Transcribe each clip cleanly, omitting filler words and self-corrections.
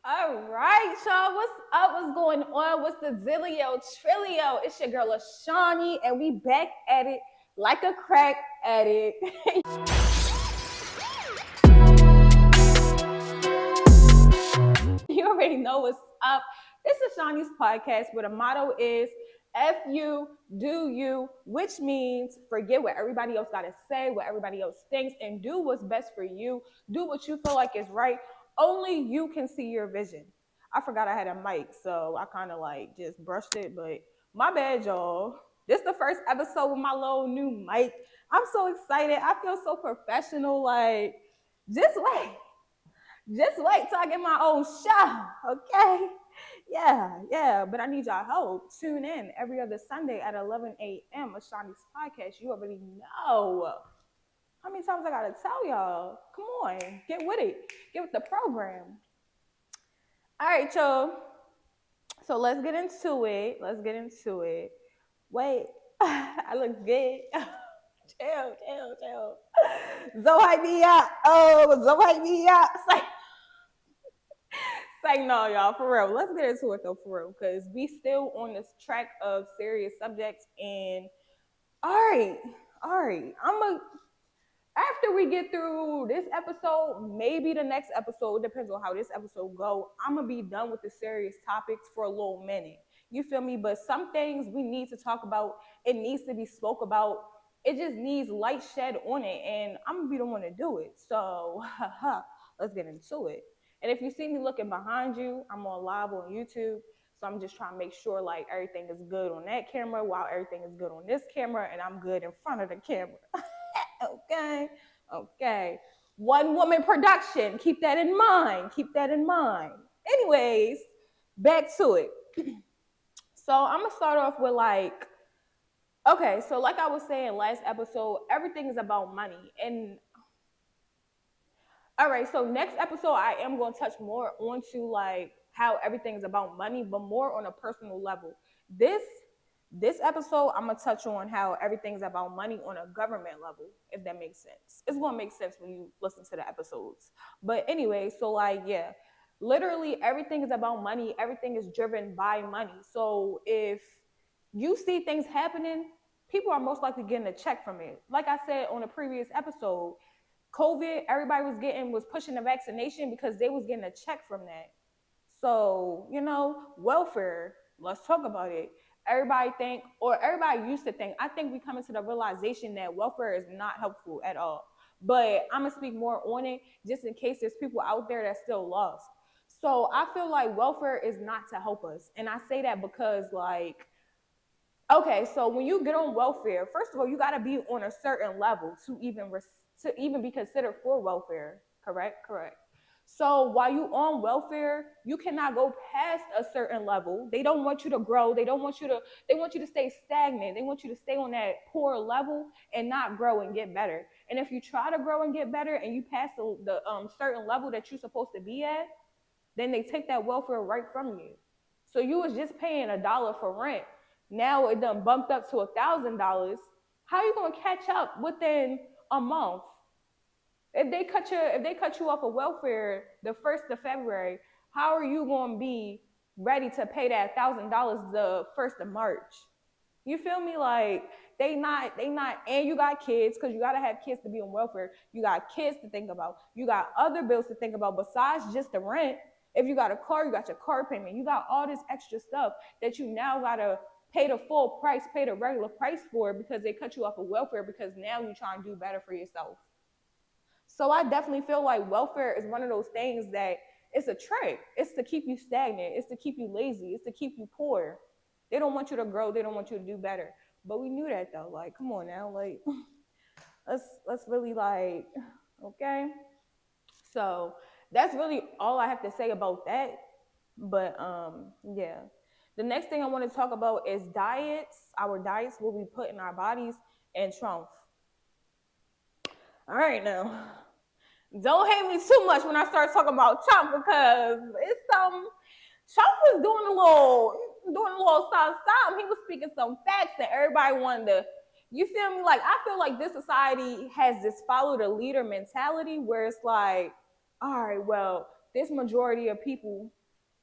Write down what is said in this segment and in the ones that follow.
All right, y'all. What's up? What's going on? What's the Zillio Trilio? It's your girl Ashani, and we back at it like a crack addict. You already know what's up. This is Shawnee's podcast where the motto is F you, do you, which means forget what everybody else got to say, what everybody else thinks, and do what's best for you. Do what you feel like is right. Only you can see your vision. I forgot I had a mic, so I kind of like just brushed it, but my bad, y'all. This is the first episode with my little new mic. I'm so excited. I feel so professional. Like, just wait. Just wait till I get my own show, okay? Yeah. But I need y'all help. Tune in every other Sunday at 11 a.m. Ashani's podcast. You already know. How many times I gotta tell y'all? Come on, get with it. Get with the program. All right, y'all. So let's get into it. Wait, I look good. Chill. Zoe hype me up. Oh, Zoe hype me up. Like, no, y'all, for real. Let's get into it though, for real, because we still on this track of serious subjects. And all right. After we get through this episode, maybe the next episode, depends on how this episode go. I'm gonna be done with the serious topics for a little minute. You feel me? But some things we need to talk about. It needs to be spoke about. It just needs light shed on it, and I'm gonna be the one to do it. So let's get into it. And if you see me looking behind you, I'm on live on YouTube. So I'm just trying to make sure like everything is good on that camera while everything is good on this camera, and I'm good in front of the camera. Okay. One woman production. Keep that in mind. Anyways, back to it. So I'm gonna start off with like, okay, so like I was saying last episode, everything is about money. And all right, so next episode I am gonna touch more onto like how everything is about money, but more on a personal level. This episode, I'm gonna touch on how everything's about money on a government level, if that makes sense. It's gonna make sense when you listen to the episodes. But anyway, so like, yeah, literally everything is about money. Everything is driven by money. So if you see things happening, people are most likely getting a check from it. Like I said on a previous episode, COVID, everybody was pushing the vaccination because they was getting a check from that. So, welfare, let's talk about it. Everybody used to think, I think we come into the realization that welfare is not helpful at all. But I'm going to speak more on it just in case there's people out there that's still lost. So I feel like welfare is not to help us. And I say that because, like, okay, so when you get on welfare, first of all, you got to be on a certain level to even be considered for welfare. Correct. So while you on welfare, you cannot go past a certain level. They don't want you to grow. They want you to stay stagnant. They want you to stay on that poor level and not grow and get better. And if you try to grow and get better and you pass the certain level that you're supposed to be at, then they take that welfare right from you. So you was just paying $1 for rent. Now it done bumped up to $1,000. How you gonna catch up within a month? If they cut you off of welfare the 1st of February, how are you gonna be ready to pay that $1,000 the 1st of March? You feel me? Like they not, and you got kids because you gotta have kids to be on welfare. You got kids to think about. You got other bills to think about besides just the rent. If you got a car, you got your car payment. You got all this extra stuff that you now gotta pay the full price, pay the regular price for because they cut you off of welfare because now you're trying to do better for yourself. So I definitely feel like welfare is one of those things that it's a trick. It's to keep you stagnant. It's to keep you lazy. It's to keep you poor. They don't want you to grow. They don't want you to do better. But we knew that though. Like, come on now. Like, let's really like, okay. So that's really all I have to say about that. But yeah. The next thing I want to talk about is diets. Our diets, what we put in our bodies, and Trump. All right now. Don't hate me too much when I start talking about Trump because it's Trump was doing a little something. He was speaking some facts and everybody wanted to, you feel me? Like I feel like this society has this follow the leader mentality where it's like, all right, well, this majority of people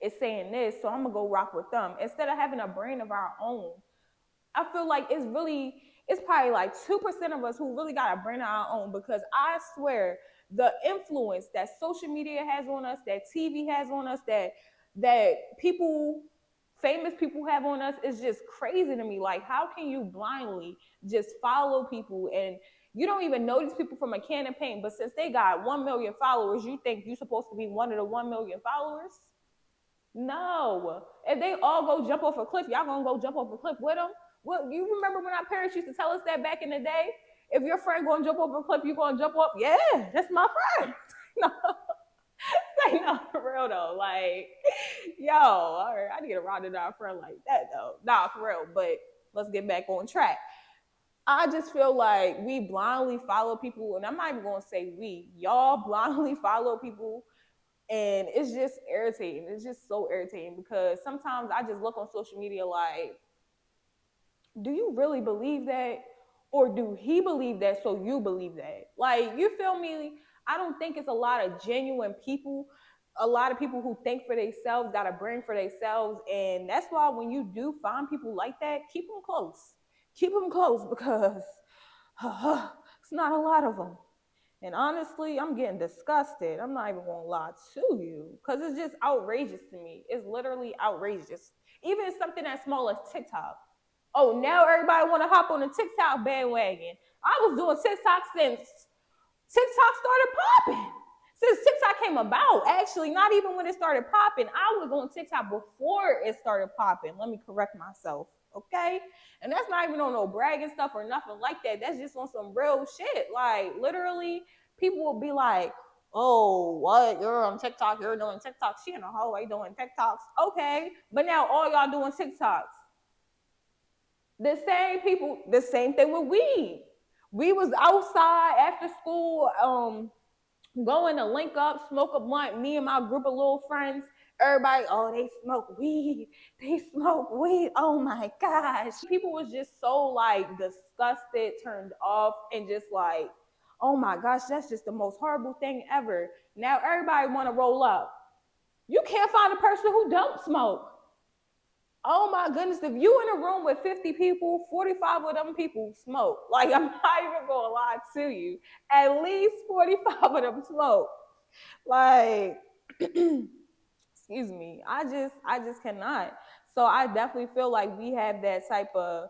is saying this, so I'm gonna go rock with them instead of having a brain of our own. I feel like it's probably like 2% of us who really got a brain of our own, because I swear the influence that social media has on us, that TV has on us, that people, famous people have on us is just crazy to me. Like, how can you blindly just follow people and you don't even know these people from a can of paint, but since they got 1 million followers, you think you're supposed to be one of the 1 million followers? No. If they all go jump off a cliff, y'all gonna go jump off a cliff with them? Well, you remember when our parents used to tell us that back in the day? If your friend gonna jump off a cliff, you gonna jump off? Yeah, that's my friend. No, like, no, for real though. Like, yo, all right, I need a ride to our friend like that though. Nah, for real. But let's get back on track. I just feel like we blindly follow people, and I'm not even gonna say we. Y'all blindly follow people, and it's just irritating. It's just so irritating because sometimes I just look on social media like, do you really believe that? Or do he believe that so you believe that? Like, you feel me? I don't think it's a lot of genuine people, a lot of people who think for themselves, got a brain for themselves. And that's why when you do find people like that, keep them close. Keep them close because it's not a lot of them. And honestly, I'm getting disgusted. I'm not even gonna lie to you because it's just outrageous to me. It's literally outrageous. Even something as small as TikTok. Oh, now everybody want to hop on the TikTok bandwagon. I was doing TikTok since TikTok started popping. Since TikTok came about, actually, not even when it started popping. I was on TikTok before it started popping. Let me correct myself, okay? And that's not even on no bragging stuff or nothing like that. That's just on some real shit. Like, literally, people will be like, oh, what? You're on TikTok. You're doing TikTok. She in the hallway doing TikToks. Okay. But now all y'all doing TikToks. The same people, the same thing with weed. We was outside after school, going to link up, smoke a blunt, me and my group of little friends. Everybody, oh, they smoke weed. They smoke weed. Oh my gosh. People was just so like disgusted, turned off, and just like, oh my gosh, that's just the most horrible thing ever. Now everybody want to roll up. You can't find a person who don't smoke. Oh my goodness, if you in a room with 50 people, 45 of them people smoke. Like, I'm not even gonna lie to you. At least 45 of them smoke. Like, excuse me. I just cannot. So I definitely feel like we have that type of,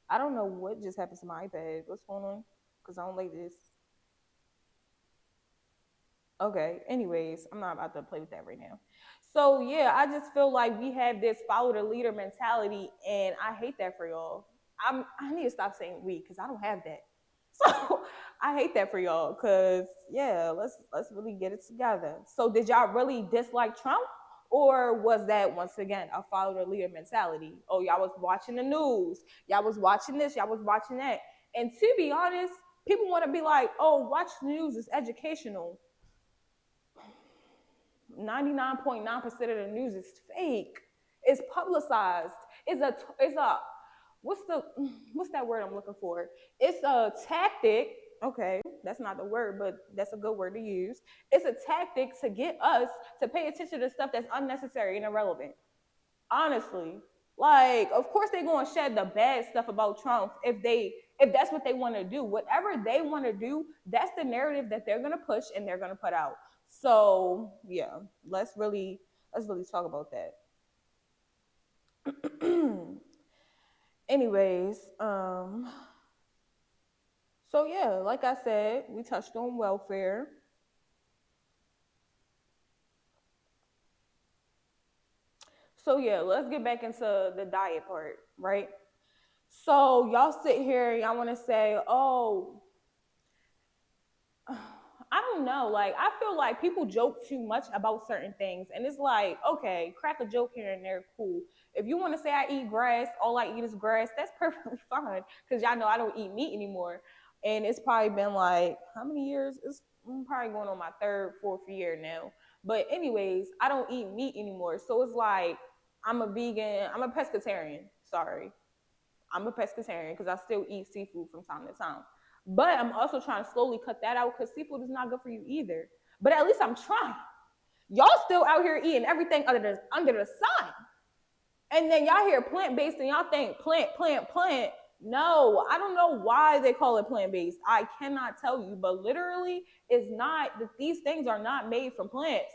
I don't know what just happened to my iPad. What's going on? Because I don't like this. Okay, anyways, I'm not about to play with that right now. So yeah, I just feel like we have this follow the leader mentality, and I hate that for y'all. I need to stop saying we because I don't have that. So I hate that for y'all because yeah, let's really get it together. So did y'all really dislike Trump, or was that once again a follow the leader mentality? Oh, y'all was watching the news, y'all was watching this, y'all was watching that, and to be honest, people want to be like, oh, watch the news is educational. 99.9% of the news is fake. It's publicized. It's a what's that word I'm looking for? It's a tactic. Okay, that's not the word, but that's a good word to use. It's a tactic to get us to pay attention to stuff that's unnecessary and irrelevant. Honestly, like, of course they're going to shed the bad stuff about Trump if that's what they want to do. Whatever they want to do, that's the narrative that they're going to push and they're going to put out. So yeah, let's really talk about that. Anyways, so yeah, like I said, we touched on welfare. So yeah, let's get back into the diet part, right? So y'all sit here, y'all want to say, oh, I don't know. Like, I feel like people joke too much about certain things. And it's like, okay, crack a joke here and there, cool. If you want to say I eat grass, all I eat is grass, that's perfectly fine. Because y'all know I don't eat meat anymore. And it's probably been like, how many years? It's probably going on my third, fourth year now. But, anyways, I don't eat meat anymore. So it's like, I'm a vegan, I'm a pescatarian. Sorry. I'm a pescatarian because I still eat seafood from time to time. But I'm also trying to slowly cut that out because seafood is not good for you either. But at least I'm trying. Y'all still out here eating everything under the sun. And then y'all hear plant-based and y'all think plant, plant, plant. No, I don't know why they call it plant-based. I cannot tell you, but literally it's not, these things are not made from plants.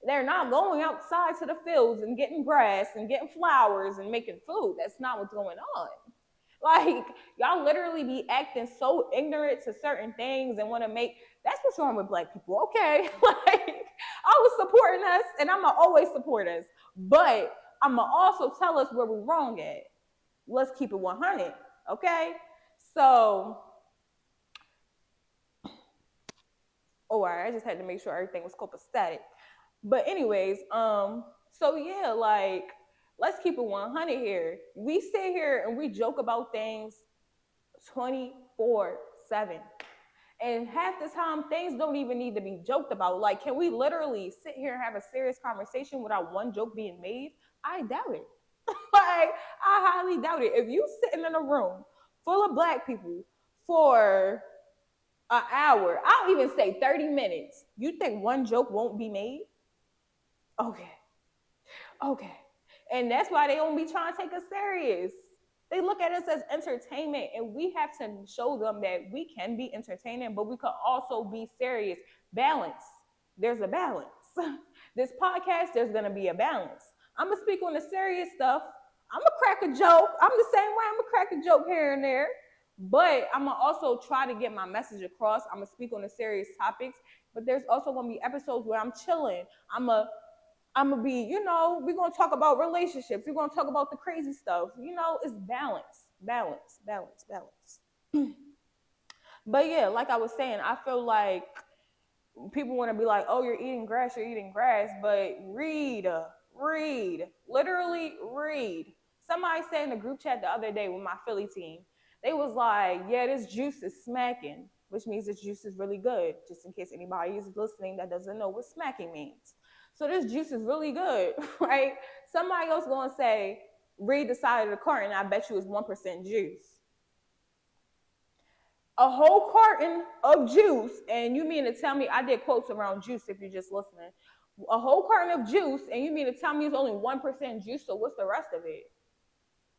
They're not going outside to the fields and getting grass and getting flowers and making food. That's not what's going on. Like, y'all literally be acting so ignorant to certain things and want to make, that's what's wrong with black people, okay? Like, I was supporting us and I'm gonna always support us, but I'm gonna also tell us where we're wrong at. Let's keep it 100, okay? So, oh, I just had to make sure everything was copacetic. But anyways, so yeah, like, let's keep it 100 here. We sit here and we joke about things 24/7. And half the time, things don't even need to be joked about. Like, can we literally sit here and have a serious conversation without one joke being made? I doubt it. Like, I highly doubt it. If you sitting in a room full of black people for an hour, I'll even say 30 minutes, you think one joke won't be made? Okay. Okay. And that's why they don't be trying to take us serious. They look at us as entertainment, and we have to show them that we can be entertaining, but we could also be serious. Balance. There's a balance. This podcast, there's going to be a balance. I'm going to speak on the serious stuff. I'm going to crack a joke. I'm the same way. I'm going to crack a joke here and there. But I'm going to also try to get my message across. I'm going to speak on the serious topics. But there's also going to be episodes where I'm chilling. I'm gonna be, you know, we're gonna talk about relationships. We're gonna talk about the crazy stuff. You know, it's balance, balance, balance, balance. But yeah, like I was saying, I feel like people want to be like, oh, you're eating grass, but read, literally read. Somebody said in the group chat the other day with my Philly team, they was like, yeah, this juice is smacking, which means this juice is really good, just in case anybody is listening that doesn't know what smacking means. So this juice is really good, right? Somebody else gonna say, read the side of the carton, I bet you it's 1% juice. A whole carton of juice, and you mean to tell me, I did quotes around juice if you're just listening. A whole carton of juice, and you mean to tell me it's only 1% juice, so what's the rest of it?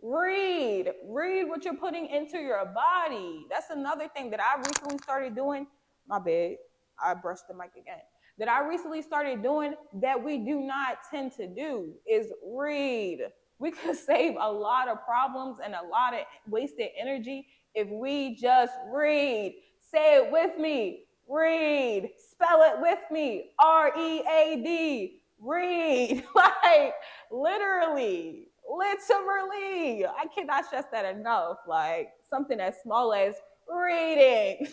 Read what you're putting into your body. That's another thing that I recently started doing. My bad, I brushed the mic again. That I recently started doing that we do not tend to do is read. We could save a lot of problems and a lot of wasted energy if we just read. Say it with me. Read. Spell it with me. R-E-A-D. Read. Like, literally. I cannot stress that enough. Like, something as small as reading.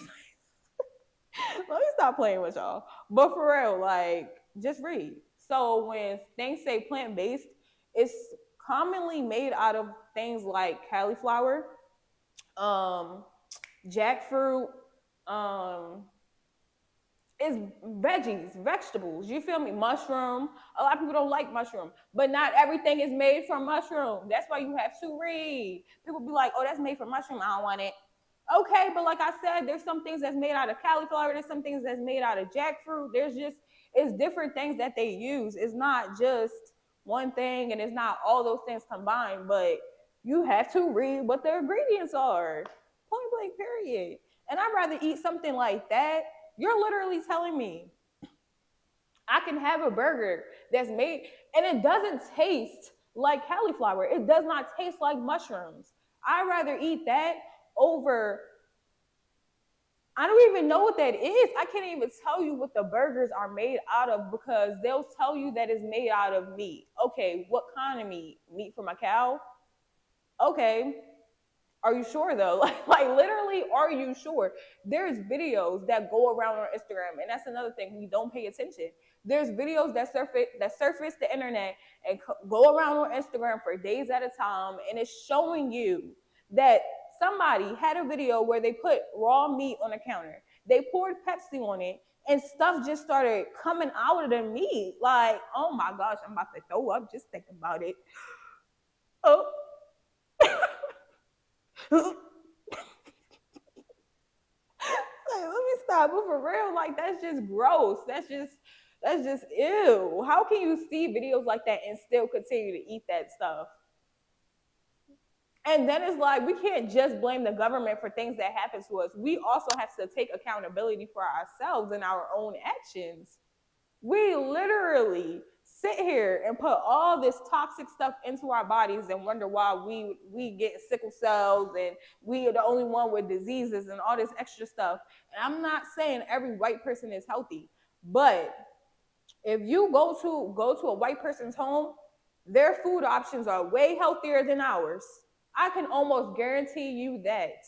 Let me stop playing with y'all. But for real, like, just read. So when things say plant-based, it's commonly made out of things like cauliflower, jackfruit, it's veggies, vegetables. You feel me? Mushroom. A lot of people don't like mushroom, but not everything is made from mushroom. That's why you have to read. People be like, oh, that's made from mushroom. I don't want it. Okay, but like I said, there's some things that's made out of cauliflower. There's some things that's made out of jackfruit. It's different things that they use. It's not just one thing, and it's not all those things combined, but you have to read what the ingredients are. Point blank, period. And I'd rather eat something like that. You're literally telling me I can have a burger that's made, and it doesn't taste like cauliflower. It does not taste like mushrooms. I'd rather eat that over, I don't even know what that is. I can't even tell you what the burgers are made out of because they'll tell you that it's made out of meat. Okay, what kind of meat? Meat from a cow? Okay. Are you sure though? Like literally, are you sure? There's videos that go around on Instagram, and that's another thing, we don't pay attention. There's videos that surface the internet and go around on Instagram for days at a time, and it's showing you that somebody had a video where they put raw meat on a counter. They poured Pepsi on it, and stuff just started coming out of the meat. Like, oh my gosh, I'm about to throw up just thinking about it. Oh. Like, let me stop. But for real, like, that's just gross. That's just, That's just ew. How can you see videos like that and still continue to eat that stuff? And then it's like we can't just blame the government for things that happen to us. We also have to take accountability for ourselves and our own actions. We literally sit here and put all this toxic stuff into our bodies and wonder why we get sickle cells and we are the only one with diseases and all this extra stuff. And I'm not saying every white person is healthy, but if you go to a white person's home, their food options are way healthier than ours. I can almost guarantee you that.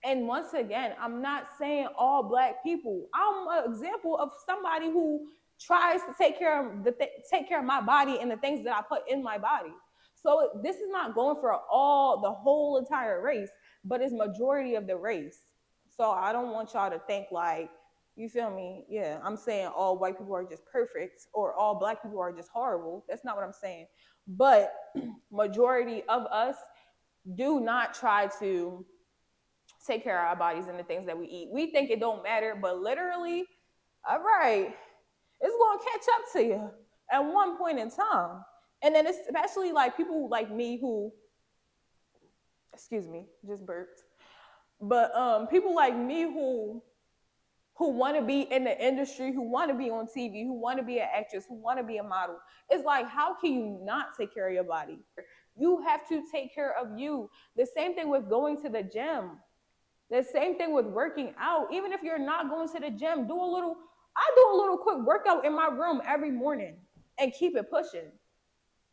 And once again, I'm not saying all black people. I'm an example of somebody who tries to take care of my body and the things that I put in my body. So this is not going for the whole entire race, but it's majority of the race. So I don't want y'all to think like, you feel me? Yeah, I'm saying all white people are just perfect or all black people are just horrible. That's not what I'm saying. But majority of us do not try to take care of our bodies and the things that we eat. We think it don't matter, but literally, all right, it's going to catch up to you at one point in time. And then especially like people like me who, excuse me, just burped. But people like me who want to be in the industry, who want to be on TV, who want to be an actress, who want to be a model. It's like, how can you not take care of your body? You have to take care of you. The same thing with going to the gym. The same thing with working out. Even if you're not going to the gym, I do a little quick workout in my room every morning and keep it pushing.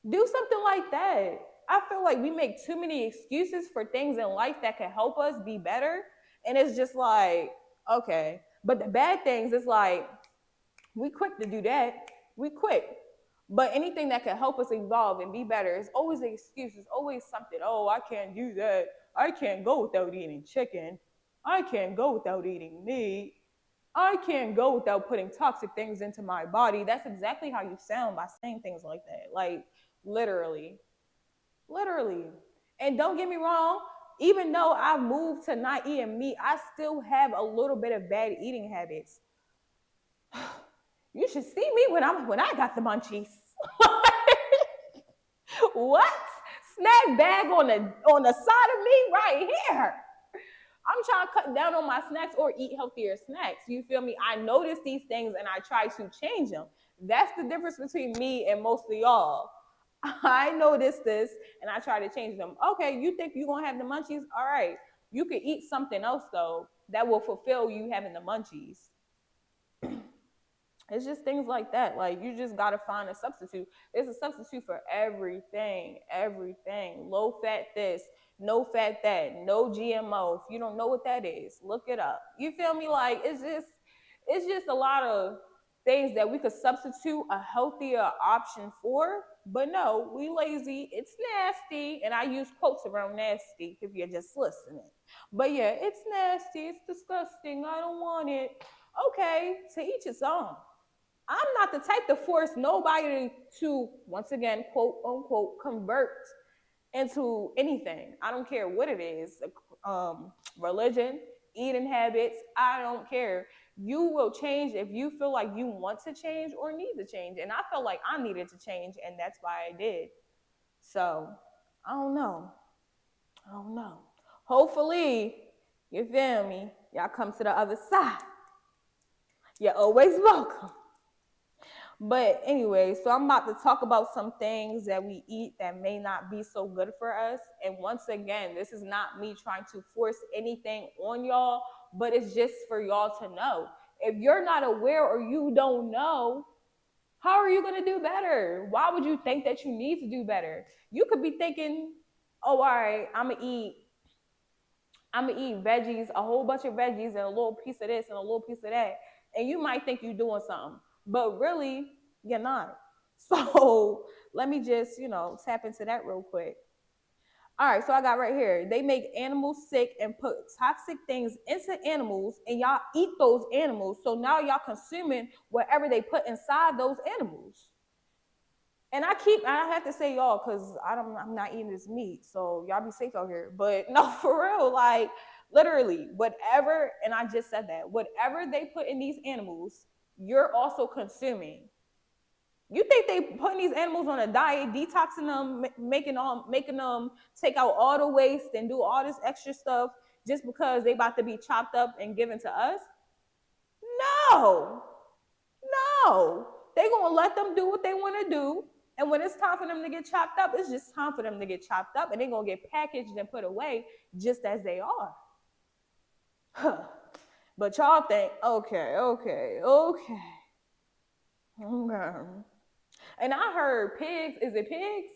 Do something like that. I feel like we make too many excuses for things in life that can help us be better. And it's just like, okay. But the bad things, it's like, we quick to do that. We quick. But anything that can help us evolve and be better is always an excuse. It's always something. Oh, I can't do that. I can't go without eating chicken. I can't go without eating meat. I can't go without putting toxic things into my body. That's exactly how you sound by saying things like that. Like, literally. Literally. And don't get me wrong, even though I've moved to not eating meat, I still have a little bit of bad eating habits. You should see me when I got the munchies. What? Snack bag on the side of me right here. I'm trying to cut down on my snacks or eat healthier snacks. You feel me? I notice these things and I try to change them. That's the difference between me and most of y'all. I noticed this and I try to change them. Okay, you think you're going to have the munchies? All right. You could eat something else, though, that will fulfill you having the munchies. It's just things like that. Like, you just got to find a substitute. There's a substitute for everything, everything. Low fat this, no fat that, no GMO. If you don't know what that is, look it up. You feel me? Like, it's just a lot of things that we could substitute a healthier option for. But no, we lazy. It's nasty. And I use quotes around nasty if you're just listening. But yeah, it's nasty. It's disgusting. I don't want it. Okay, to each its own. I'm not the type to force nobody to, once again, quote unquote, convert into anything. I don't care what it is, religion, eating habits, I don't care. You will change if you feel like you want to change or need to change. And I felt like I needed to change, and that's why I did. So, I don't know. Hopefully, you feel me? Y'all come to the other side. You're always welcome. But anyway, so I'm about to talk about some things that we eat that may not be so good for us. And once again, this is not me trying to force anything on y'all, but it's just for y'all to know. If you're not aware or you don't know, how are you going to do better? Why would you think that you need to do better? You could be thinking, oh, all right, I'm going to eat veggies, a whole bunch of veggies and a little piece of this and a little piece of that. And you might think you're doing something. But really, you're not. So let me just, tap into that real quick. All right, so I got right here. They make animals sick and put toxic things into animals, and y'all eat those animals. So now y'all consuming whatever they put inside those animals. And I have to say y'all, because I'm not eating this meat. So y'all be safe out here. But no, for real, like literally, whatever, and I just said that, whatever they put in these animals, you're also consuming. You think they putting these animals on a diet, detoxing them, making them take out all the waste and do all this extra stuff just because they about to be chopped up and given to us? No, no. They gonna let them do what they want to do, and when it's time for them to get chopped up, it's just time for them to get chopped up, and they gonna get packaged and put away just as they are. Huh. But y'all think, okay. And I heard pigs. Is it pigs?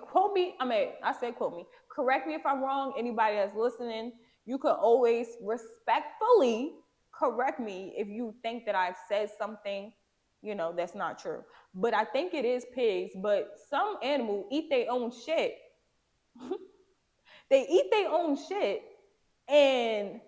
Quote me. I said quote me. Correct me if I'm wrong. Anybody that's listening, you could always respectfully correct me if you think that I've said something, that's not true. But I think it is pigs. But some animals eat their own shit. They eat their own shit, and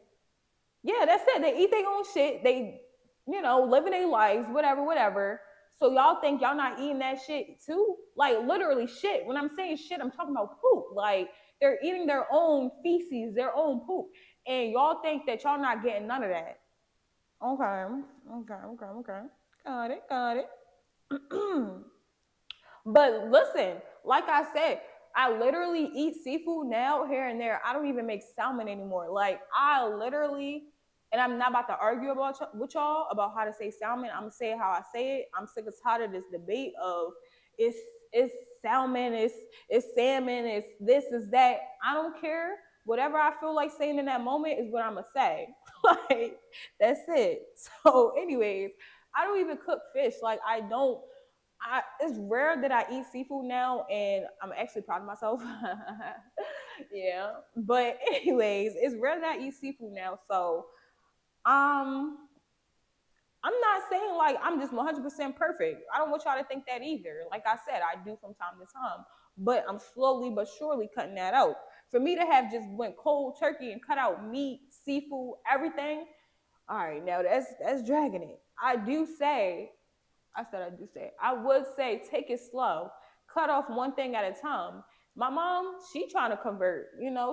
yeah, that's it. They eat their own shit. They, living their lives, whatever. So y'all think y'all not eating that shit too? Like literally shit. When I'm saying shit, I'm talking about poop. Like they're eating their own feces, their own poop. And y'all think that y'all not getting none of that. Okay. Got it. But listen, like I said, I literally eat seafood now here and there. I don't even make salmon anymore. Like I literally, and I'm not about to argue with y'all about how to say salmon. I'm gonna say it how I say it. I'm sick and tired of this debate of it's it's salmon, it's salmon, it's this, is that. I don't care. Whatever I feel like saying in that moment is what I'm gonna say. Like that's it. So, anyways, I don't even cook fish. Like I don't. It's rare that I eat seafood now, and I'm actually proud of myself. Yeah, but anyways, it's rare that I eat seafood now. So, um, I'm not saying like I'm just 100% perfect. I don't want y'all to think that either. Like I said, I do from time to time, but I'm slowly but surely cutting that out. For me to have just went cold turkey and cut out meat, seafood, everything. All right, now that's dragging it. I do say, I would say take it slow, cut off one thing at a time. My mom, she trying to convert,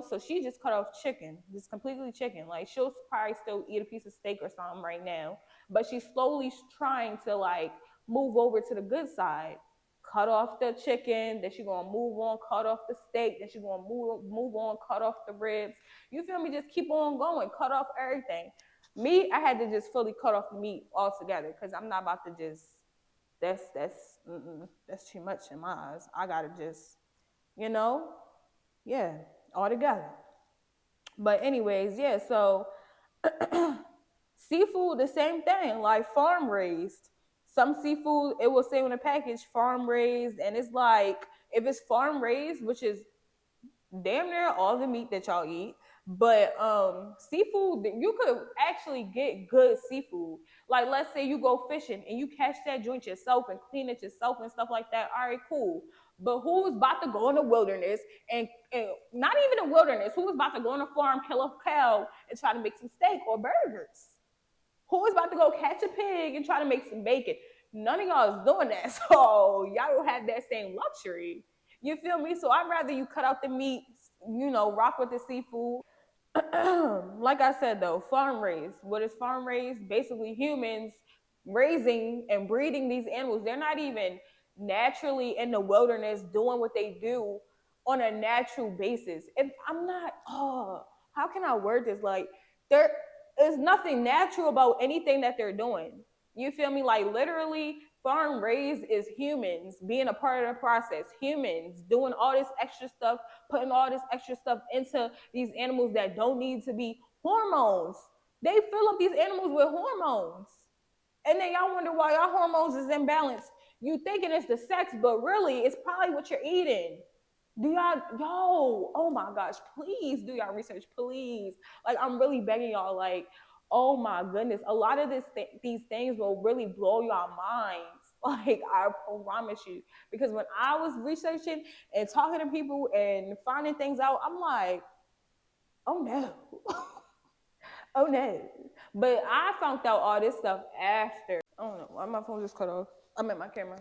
so she just cut off chicken, just completely chicken. Like she'll probably still eat a piece of steak or something right now, but she's slowly trying to like move over to the good side. Cut off the chicken, then she gonna move on, cut off the steak, then she gonna move on, cut off the ribs. You feel me? Just keep on going, cut off everything. Me, I had to just fully cut off the meat altogether because I'm not about to just that's too much in my eyes. I gotta just, you know, yeah, all together. But anyways, yeah. So seafood, the same thing, like farm raised. Some seafood, it will say on the package farm raised, and it's like if it's farm raised, which is damn near all the meat that y'all eat. But seafood, you could actually get good seafood. Like let's say you go fishing and you catch that joint yourself and clean it yourself and stuff like that. All right, cool. But who's about to go in the wilderness and not even the wilderness? Who's about to go on a farm, kill a cow, and try to make some steak or burgers? Who is about to go catch a pig and try to make some bacon? None of y'all is doing that. So y'all don't have that same luxury. You feel me? So I'd rather you cut out the meat, rock with the seafood. Like I said though, farm raised. What is farm raised? Basically humans raising and breeding these animals. They're not even naturally in the wilderness doing what they do on a natural basis. If I'm not, how can I word this? Like there is nothing natural about anything that they're doing. You feel me? Like literally, farm raised is humans being a part of the process. Humans doing all this extra stuff, putting all this extra stuff into these animals that don't need to be hormones. They fill up these animals with hormones. And then y'all wonder why your hormones is imbalanced. You thinking it's the sex, but really it's probably what you're eating. Do y'all, yo, oh my gosh, please do y'all research, please. Like, I'm really begging y'all, like, oh my goodness. A lot of these things will really blow your minds. Like, I promise you. Because when I was researching and talking to people and finding things out, I'm like, oh no. Oh no. But I found out all this stuff after. I don't know why my phone just cut off. I'm at my camera.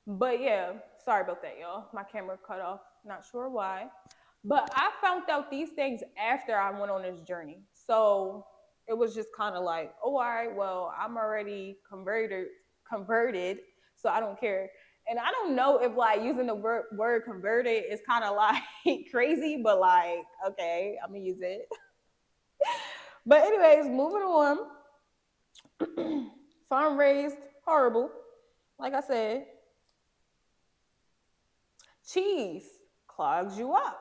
But yeah, sorry about that, y'all. My camera cut off. Not sure why. But I found out these things after I went on this journey. So it was just kind of like, oh, all right, well, I'm already converted. So I don't care. And I don't know if like using the word converted is kind of like crazy, but like, okay, I'm gonna use it. But anyways, moving on. Farm raised, horrible. Like I said, cheese clogs you up.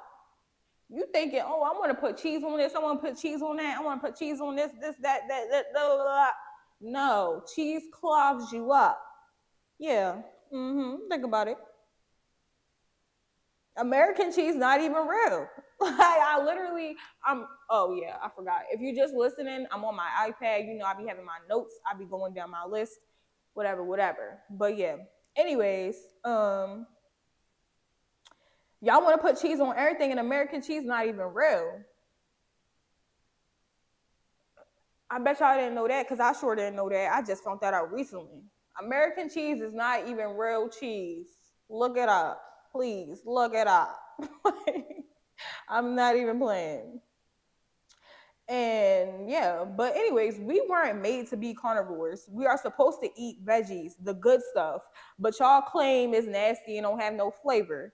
You thinking, oh, I want to put cheese on this, I want to put cheese on that, I want to put cheese on this, that, blah, blah, blah. No, cheese clogs you up. Yeah. Think about it. American cheese not even real. Like I literally, oh yeah, I forgot. If you're just listening, I'm on my iPad. You know, I be having my notes. I be going down my list, whatever. But yeah. Anyways, y'all want to put cheese on everything, and American cheese not even real. I bet y'all didn't know that because I sure didn't know that. I just found that out recently. American cheese is not even real cheese. Look it up. Please look it up. I'm not even playing. And yeah, but anyways, we weren't made to be carnivores. We are supposed to eat veggies, the good stuff. But y'all claim it's nasty and don't have no flavor.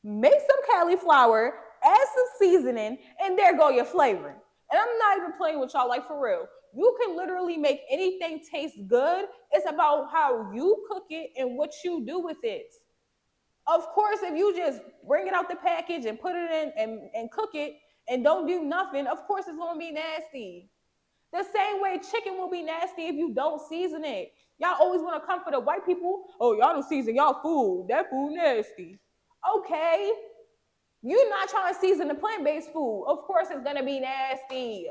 Make some cauliflower, add some seasoning, and there go your flavor. And I'm not even playing with y'all, like for real. You can literally make anything taste good. It's about how you cook it and what you do with it. Of course, if you just bring it out the package and put it in and cook it and don't do nothing, of course it's gonna be nasty. The same way chicken will be nasty if you don't season it. Y'all always want to come for the white people. Oh, y'all don't season y'all food. That food nasty. Okay. You're not trying to season the plant-based food. Of course it's gonna be nasty.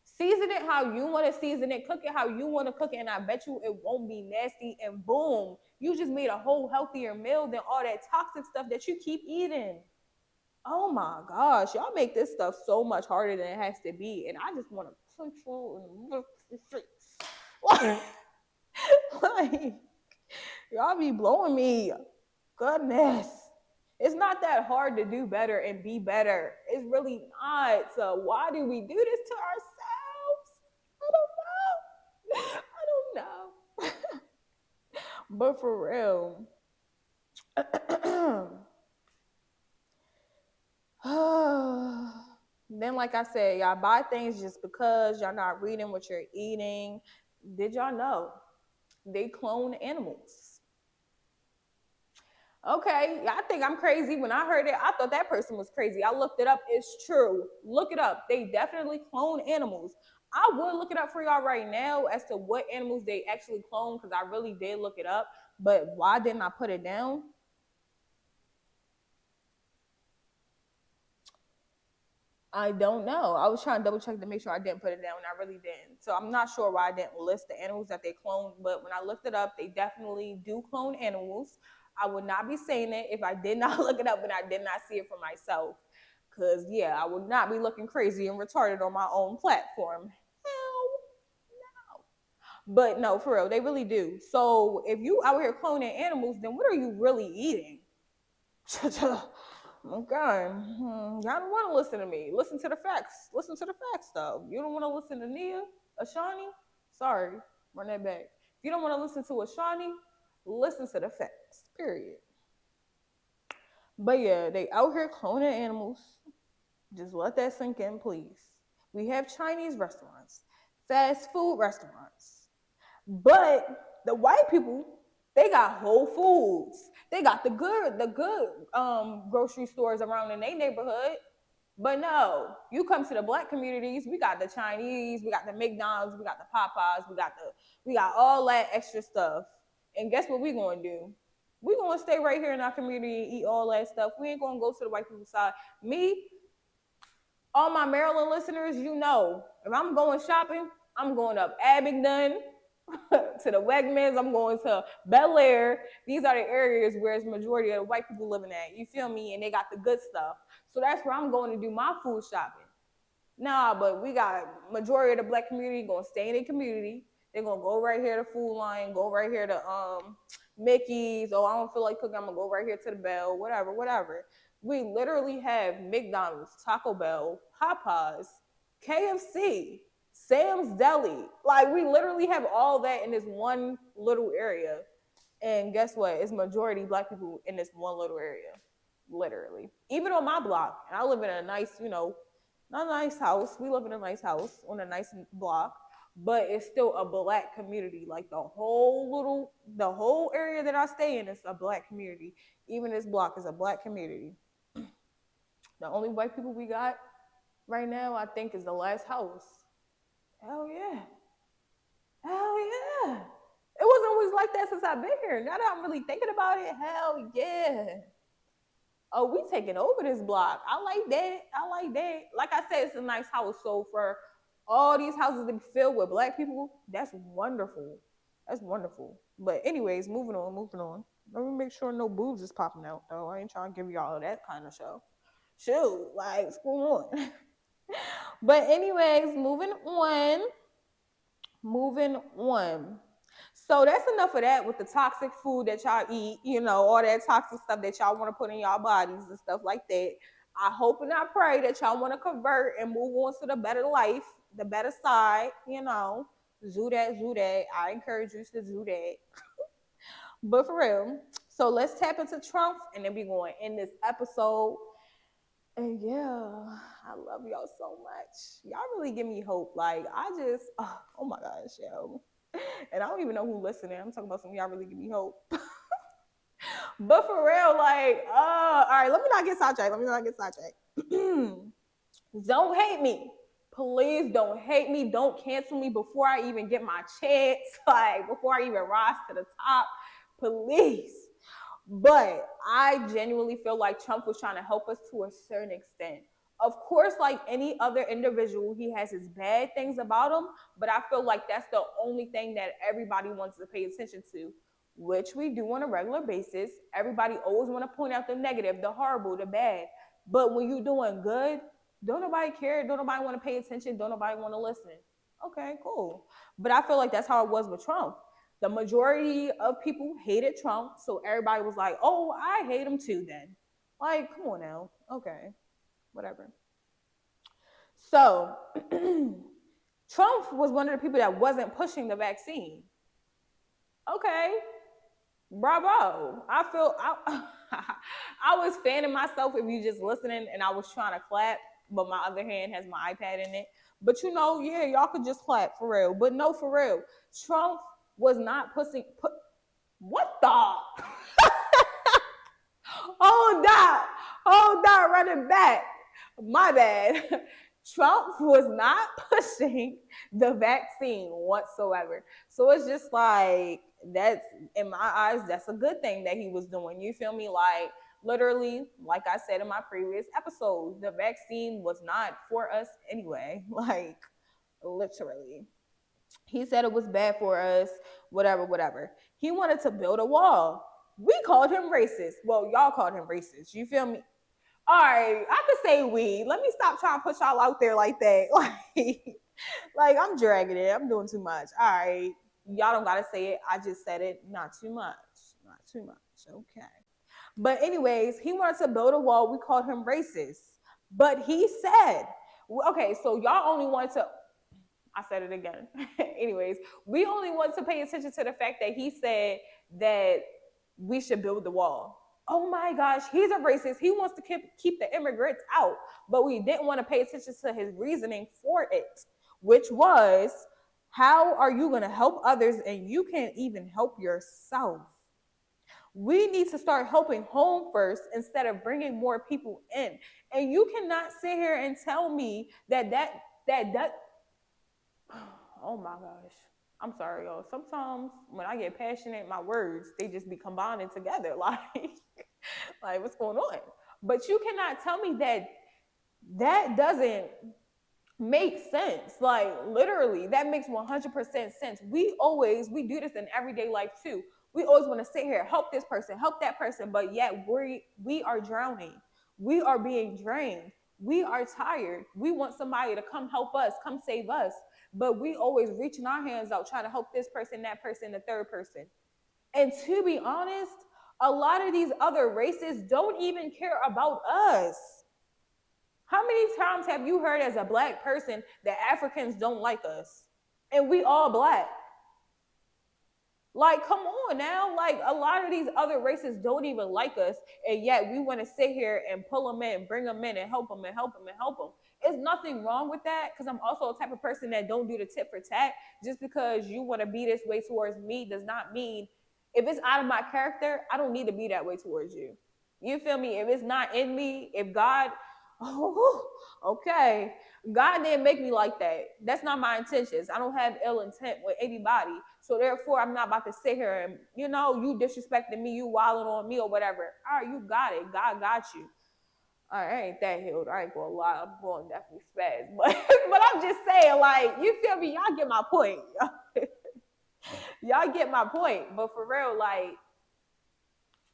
Season it how you want to season it, cook it how you want to cook it, and I bet you it won't be nasty. And boom, you just made a whole healthier meal than all that toxic stuff that you keep eating. Oh my gosh, y'all make this stuff so much harder than it has to be, and I just want to punch you in the face. Like, y'all be blowing me. Goodness. It's not that hard to do better and be better. It's really not. So why do we do this to ourselves? I don't know. But for real. Then, like I said, y'all buy things just because y'all not reading what you're eating. Did y'all know they clone animals? Okay, y'all think I'm crazy. When I heard it, I thought that person was crazy. I looked it up. It's true. Look it up. They definitely clone animals. I would look it up for y'all right now as to what animals they actually clone because I really did look it up. But why didn't I put it down? I don't know. I was trying to double check to make sure I didn't put it down, and I really didn't. So I'm not sure why I didn't list the animals that they cloned, but when I looked it up, they definitely do clone animals. I would not be saying it if I did not look it up and I did not see it for myself. Because, yeah, I would not be looking crazy and retarded on my own platform. Hell no. But no, for real, they really do. So if you out here cloning animals, then what are you really eating? Okay. Y'all don't want to listen to me. Listen to the facts. Listen to the facts, though. You don't want to listen to Nia-Ashani? Sorry. Run that back. If you don't want to listen to Ashani, listen to the facts. Period. But yeah, they out here cloning animals. Just let that sink in, please. We have Chinese restaurants, fast food restaurants. But the white people, they got Whole Foods. They got the good grocery stores around in their neighborhood. But no, you come to the black communities, we got the Chinese, we got the McDonald's, we got the Popeyes, we got all that extra stuff. And guess what we gonna do? We gonna stay right here in our community and eat all that stuff. We ain't gonna go to the white people's side. Me, all my Maryland listeners, you know, if I'm going shopping, I'm going up Abingdon to the Wegmans. I'm going to Bel Air. These are the areas where it's majority of the white people living at. You feel me? And they got the good stuff. So that's where I'm going to do my food shopping. Nah, but we got majority of the black community going to stay in their community. They're going to go right here to Food Line, go right here to Mickey's. Oh, I don't feel like cooking. I'm going to go right here to the Bell, whatever. We literally have McDonald's, Taco Bell, Popeyes, KFC, Sam's Deli. Like, we literally have all that in this one little area. And guess what? It's majority black people in this one little area, literally. Even on my block, and I live in a nice, not a nice house. We live in a nice house on a nice block, but it's still a black community. Like the whole area that I stay in is a black community. Even this block is a black community. The only white people we got right now, I think, is the last house. Hell yeah. Hell yeah. It wasn't always like that since I've been here. Now that I'm really thinking about it, hell yeah. Oh, we taking over this block. I like that. I like that. Like I said, it's a nice house. So for all these houses to be filled with black people, that's wonderful. That's wonderful. But anyways, moving on, moving on. Let me make sure no boobs is popping out though. I ain't trying to give y'all that kind of show. Shoot, like what's going on? But anyways, moving on. Moving on. So that's enough of that with the toxic food that y'all eat, all that toxic stuff that y'all want to put in y'all bodies and stuff like that. I hope and I pray that y'all want to convert and move on to the better life, the better side, Do that, do that. I encourage you to do that. But for real, so let's tap into Trump and then we going to end this episode. And yeah, I love y'all so much. Y'all really give me hope. Like, oh my gosh, yo. And I don't even know who's listening. I'm talking about some y'all really give me hope. But for real, like, all right, let me not get sidetracked. Don't hate me. Please don't hate me. Don't cancel me before I even get my chance. Like, before I even rise to the top. Please. But I genuinely feel like Trump was trying to help us to a certain extent. Of course, like any other individual, he has his bad things about him, but I feel like that's the only thing that everybody wants to pay attention to, which we do on a regular basis. Everybody always want to point out the negative, the horrible, the bad. But when you're doing good, don't nobody care. Don't nobody want to pay attention. Don't nobody want to listen. Okay, cool. But I feel like that's how it was with Trump. The majority of people hated Trump, so everybody was like, oh, I hate him too then. Like, come on now. Okay, whatever. So, Trump was one of the people that wasn't pushing the vaccine. Okay, bravo. I was fanning myself if you just listening and I was trying to clap, but my other hand has my iPad in it. But yeah, y'all could just clap for real. But no, for real. Trump was not pushing. What the? Hold on, running back. My bad. Trump was not pushing the vaccine whatsoever. So it's just like, that's, in my eyes, that's a good thing that he was doing. You feel me? Like, literally, like I said in my previous episode, the vaccine was not for us anyway. Like, literally. He said it was bad for us, whatever. He wanted to build a wall. We called him racist. Well, y'all called him racist. You feel me? All right, I could say we. Let me stop trying to push y'all out there like that. Like I'm dragging it. I'm doing too much. All right, y'all don't gotta say it. I just said it. Not too much. Okay. But anyways, he wanted to build a wall. We called him racist. But he said, okay, so y'all only want to. I said it again. Anyways, we only want to pay attention to the fact that he said that we should build the wall. Oh my gosh, he's a racist. He wants to keep the immigrants out. But we didn't want to pay attention to his reasoning for it, which was, how are you going to help others and you can't even help yourself? We need to start helping home first instead of bringing more people in. And you cannot sit here and tell me that oh my gosh. I'm sorry, y'all. Sometimes when I get passionate, my words, they just be combining together. Like what's going on? But you cannot tell me that doesn't make sense. Like literally, that makes 100% sense. We do this in everyday life too. We always want to sit here, help this person, help that person, but yet we are drowning. We are being drained. We are tired. We want somebody to come help us, come save us. But we always reaching our hands out, trying to help this person, that person, the third person. And to be honest, a lot of these other races don't even care about us. How many times have you heard as a black person that Africans don't like us? And we all black. Like, come on now. Like, a lot of these other races don't even like us, and yet we want to sit here and pull them in, bring them in, and help them and help them and help them. There's nothing wrong with that, because I'm also a type of person that don't do the tit for tat. Just because you want to be this way towards me does not mean, if it's out of my character, I don't need to be that way towards you. You feel me? If it's not in me, if God, oh, okay, God didn't make me like that. That's not my intentions. I don't have ill intent with anybody. So therefore, I'm not about to sit here and, you disrespecting me, you wilding on me or whatever. All right, you got it. God got you. All right, I ain't that healed. I ain't gonna lie. I'm going definitely spaz. But I'm just saying, like, you feel me? Y'all get my point. Y'all get my point. But for real, like,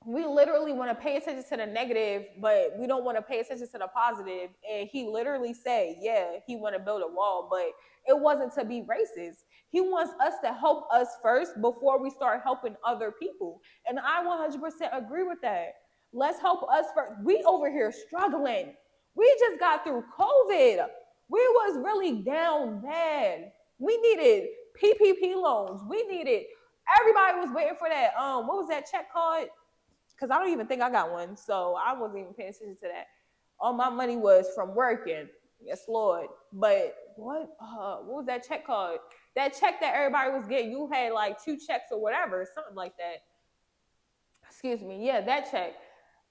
we literally want to pay attention to the negative, but we don't want to pay attention to the positive. And he literally said, yeah, he want to build a wall, but it wasn't to be racist. He wants us to help us first before we start helping other people. And I 100% agree with that. Let's help us first. We over here struggling. We just got through COVID. We was really down bad. We needed PPP loans. We needed, everybody was waiting for that. What was that check called? Because I don't even think I got one, so I wasn't even paying attention to that. All my money was from working. Yes, Lord. But what was that check called? That check that everybody was getting, you had like 2 checks or whatever, something like that. Excuse me. Yeah, that check.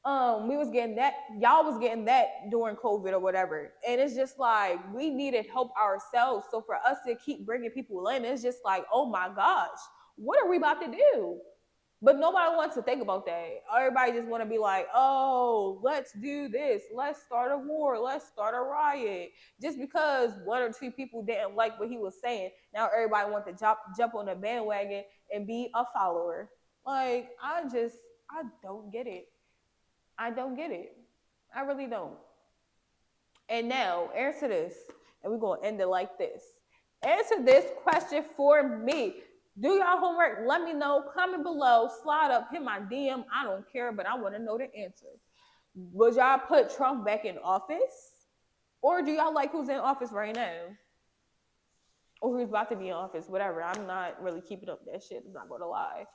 We was getting that. Y'all was getting that during COVID or whatever. And it's just like, we needed help ourselves. So for us to keep bringing people in, it's just like, oh my gosh, what are we about to do? But nobody wants to think about that. Everybody just want to be like, oh, let's do this. Let's start a war. Let's start a riot. Just because 1 or 2 people didn't like what he was saying, now everybody wants to jump on the bandwagon and be a follower. Like, I don't get it. I don't get it. I really don't. And now, answer this. And we're going to end it like this. Answer this question for me. Do y'all homework? Let me know. Comment below. Slide up. Hit my DM. I don't care, but I want to know the answer. Would y'all put Trump back in office? Or do y'all like who's in office right now? Or who's about to be in office? Whatever. I'm not really keeping up that shit. I'm not going to lie.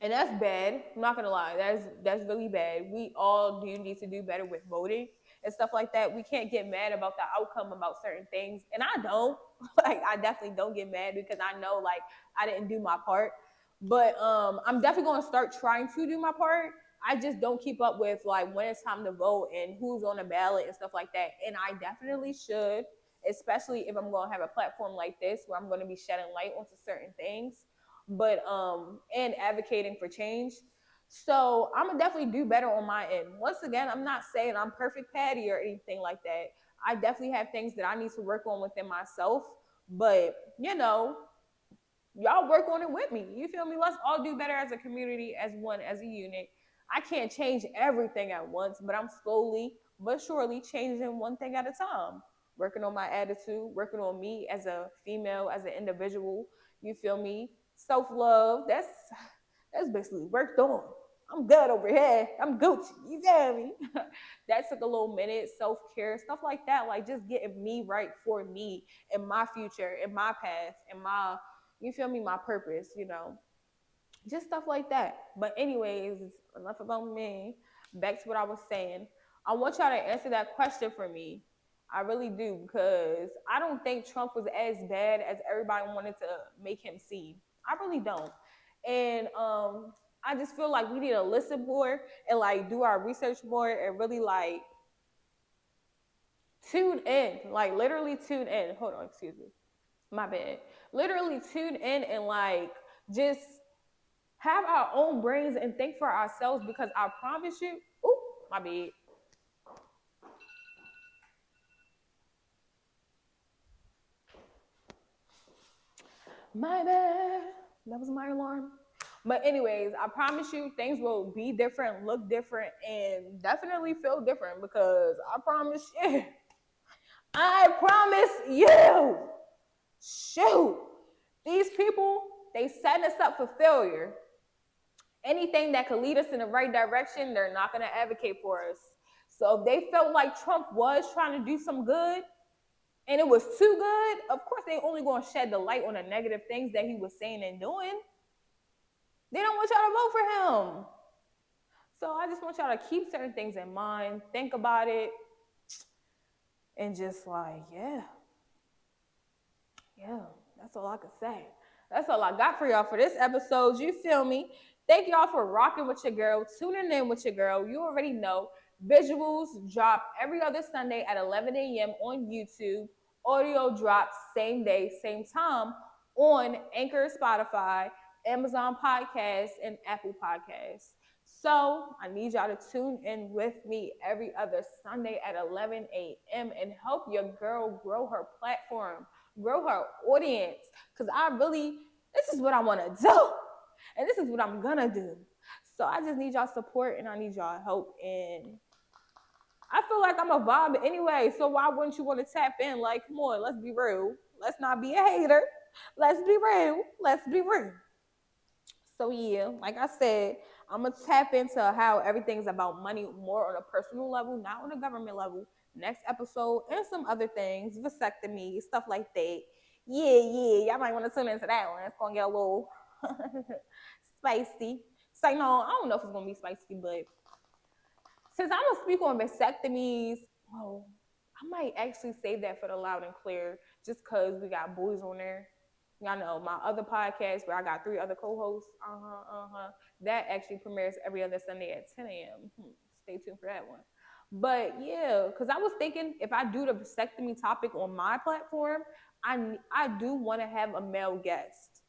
And that's bad. I'm not going to lie. That's really bad. We all do need to do better with voting and stuff like that. We can't get mad about the outcome about certain things. And I don't. Like, I definitely don't get mad because I know, like, I didn't do my part. But I'm definitely going to start trying to do my part. I just don't keep up with, like, when it's time to vote and who's on the ballot and stuff like that. And I definitely should, especially if I'm going to have a platform like this where I'm going to be shedding light onto certain things, but and advocating for change. So I'm gonna definitely do better on my end. Once again, I'm not saying I'm perfect Patty or anything like that. I definitely have things that I need to work on within myself, but y'all work on it with me. You feel me? Let's all do better as a community, as one, as a unit. I can't change everything at once, but I'm slowly but surely changing one thing at a time. Working on my attitude, working on me as a female, as an individual. You feel me? Self-love, that's basically worked on. I'm good over here. I'm Gucci. You feel me? That took a little minute. Self-care, stuff like that. Like, just getting me right for me and my future and my path and my, you feel me, my purpose, Just stuff like that. But anyways, enough about me. Back to what I was saying. I want y'all to answer that question for me. I really do, because I don't think Trump was as bad as everybody wanted to make him seem. I really don't. And I just feel like we need to listen more and, like, do our research more and really, like, tune in. Like, literally tune in. Hold on, excuse me. My bad. Literally tune in and, like, just have our own brains and think for ourselves, because I promise you, my bad. My bad. That was my alarm. But anyways, I promise you things will be different, look different, and definitely feel different, because I promise you. Shoot. These people, they setting us up for failure. Anything that could lead us in the right direction, they're not going to advocate for us. So if they felt like Trump was trying to do some good, and it was too good, of course they only gonna shed the light on the negative things that he was saying and doing. They don't want y'all to vote for him. So I just want y'all to keep certain things in mind, think about it, and just like, yeah, that's all I can say. That's all I got for y'all for this episode. You feel me? Thank y'all for rocking with your girl, tuning in with your girl. You already know visuals drop every other Sunday at 11 a.m. on YouTube. Audio drops same day, same time on Anchor, Spotify, Amazon Podcasts, and Apple Podcasts. So I need y'all to tune in with me every other Sunday at 11 a.m. and help your girl grow her platform, grow her audience. Because this is what I want to do. And this is what I'm going to do. So I just need y'all support and I need y'all help. And I feel like I'm a vibe anyway. So why wouldn't you want to tap in? Like, come on, let's be real. Let's not be a hater. Let's be real. Let's be real. So yeah, like I said, I'm gonna tap into how everything's about money more on a personal level, not on a government level. Next episode, and some other things, vasectomy, stuff like that. Yeah, y'all might want to tune into that one. It's gonna get a little spicy. So no, I don't know if it's gonna be spicy, but since I'm gonna speak on vasectomies, well, I might actually save that for the loud and clear, just cause we got boys on there. Y'all know my other podcast where I got 3 other co-hosts. That actually premieres every other Sunday at 10 a.m. Stay tuned for that one. But yeah, because I was thinking if I do the vasectomy topic on my platform, I do want to have a male guest.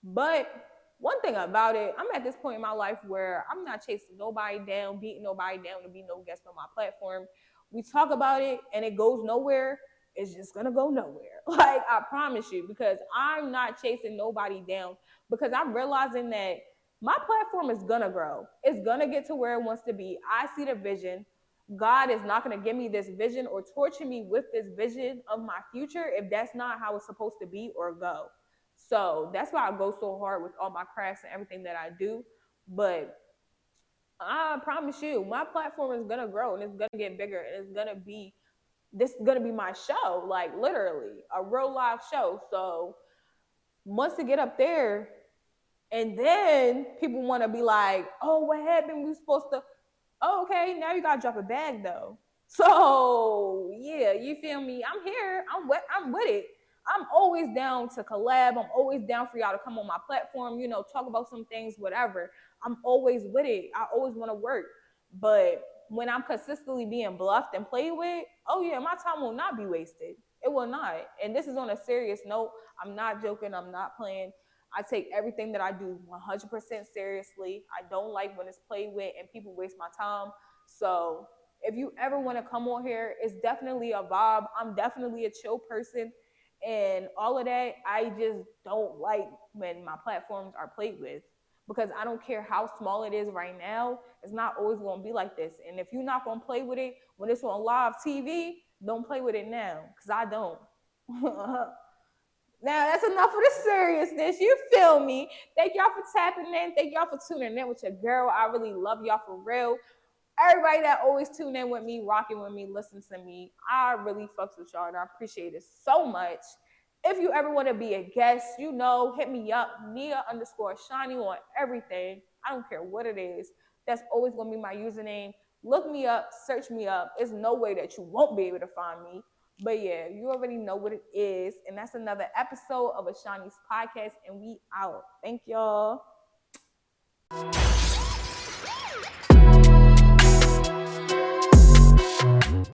But one thing about it, I'm at this point in my life where I'm not chasing nobody down, beating nobody down to be no guest on my platform. We talk about it and it goes nowhere. It's just gonna go nowhere. Like, I promise you, because I'm not chasing nobody down, because I'm realizing that my platform is gonna grow. It's gonna get to where it wants to be. I see the vision. God is not gonna give me this vision or torture me with this vision of my future if that's not how it's supposed to be or go. So that's why I go so hard with all my crafts and everything that I do. But I promise you, my platform is gonna grow and it's gonna get bigger and this is gonna be my show, like literally a real live show. So once to get up there, and then people want to be like, "Oh, what happened? We were supposed to." Oh, okay, now you gotta drop a bag though. So yeah, you feel me? I'm here. I'm with it. I'm always down to collab. I'm always down for y'all to come on my platform. Talk about some things, whatever. I'm always with it. I always want to work, but when I'm consistently being bluffed and played with, oh yeah, my time will not be wasted. It will not. And this is on a serious note. I'm not joking. I'm not playing. I take everything that I do 100% seriously. I don't like when it's played with and people waste my time. So if you ever want to come on here, it's definitely a vibe. I'm definitely a chill person and all of that. I just don't like when my platforms are played with, because I don't care how small it is right now. It's not always going to be like this. And if you're not going to play with it when it's on live TV, don't play with it now, because I don't. Now, that's enough of the seriousness. You feel me? Thank y'all for tapping in. Thank y'all for tuning in with your girl. I really love y'all for real. Everybody that always tune in with me, rocking with me, listen to me, I really fucks with y'all and I appreciate it so much. If you ever want to be a guest, hit me up, Nia_Ashani on everything. I don't care what it is. That's always going to be my username. Look me up, search me up. There's no way that you won't be able to find me. But yeah, you already know what it is. And that's another episode of Ashani's podcast. And we out. Thank y'all.